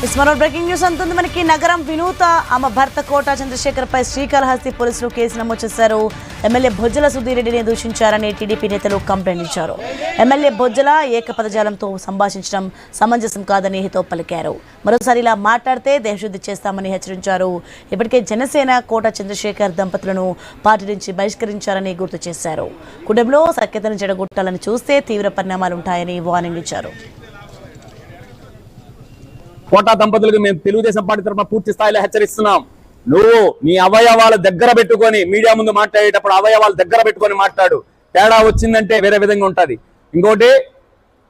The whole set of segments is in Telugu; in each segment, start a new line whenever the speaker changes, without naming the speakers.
మరో బ్రేకింగ్ న్యూస్ అంటుంది మనకి. నగరం వినూత ఆమె భర్త కోటా చంద్రశేఖర్ పై శ్రీకాళహస్తి పోలీసులు కేసు నమోదు చేశారు. ఎమ్మెల్యే బొజ్జల సుధీర్ రెడ్డిని దూషించారని టీడీపీ నేతలు కంప్లైంట్ ఇచ్చారు. ఎమ్మెల్యే బొజ్జల ఏకపదజాలంతో సంభాషించడం సమంజసం కాదని హితో పలికారు. మరోసారి ఇలా మాట్లాడితే దేశశుద్ధి చేస్తామని హెచ్చరించారు. ఇప్పటికే జనసేన కోటా చంద్రశేఖర్ దంపతులను పార్టీ నుంచి బహిష్కరించారని గుర్తు చేశారు. కుటుంబంలో సఖ్యతను చెడగొట్టాలని చూస్తే తీవ్ర పరిణామాలుంటాయని వార్నింగ్ ఇచ్చారు.
కోటా దంపతులకు మేము తెలుగుదేశం పార్టీ తరఫున పూర్తి స్థాయిలో హెచ్చరిస్తున్నాం. నువ్వు నీ అవయవాలు దగ్గర పెట్టుకొని మీడియా ముందు మాట్లాడేటప్పుడు అవయవాలు దగ్గర పెట్టుకొని మాట్లాడు. తేడా వచ్చిందంటే వేరే విధంగా ఉంటది. ఇంకోటి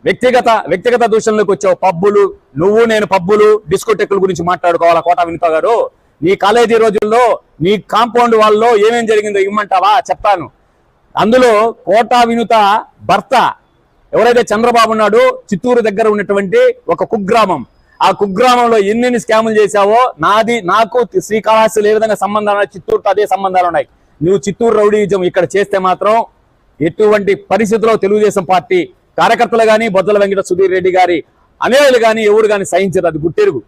వ్యక్తిగత దూషణలకు వచ్చావు. పబ్బులు, నువ్వు నేను పబ్బులు డిస్కోటెక్కుల గురించి మాట్లాడుకోవాలా కోటా వినుత గారు? నీ కాలేజీ రోజుల్లో నీ కాంపౌండ్ వాళ్ళలో ఏమేం జరిగిందో ఇమ్మంటావా? చెప్తాను. అందులో కోటా వినుత భర్త ఎవరైతే చంద్రబాబు ఉన్నాడో చిత్తూరు దగ్గర ఉన్నటువంటి ఒక కుగ్రామం, ఆ కుగ్రామంలో ఎన్ని స్కాములు చేశావో నాకు శ్రీకాళహస్తిలో ఏ విధంగా సంబంధాలు ఉన్నాయి, చిత్తూరుతో అదే సంబంధాలు ఉన్నాయి. నువ్వు చిత్తూరు రౌడీజం ఇక్కడ చేస్తే మాత్రం ఎటువంటి పరిస్థితుల్లో తెలుగుదేశం పార్టీ కార్యకర్తలు కానీ బొజ్జల వెంకట సుధీర్ రెడ్డి గారి అనేవాళ్ళు కానీ ఎవరు కానీ సహించరు. అది గుట్టెరుగు.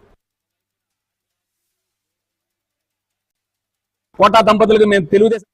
కోటా దంపతులకు మేము తెలుగుదేశం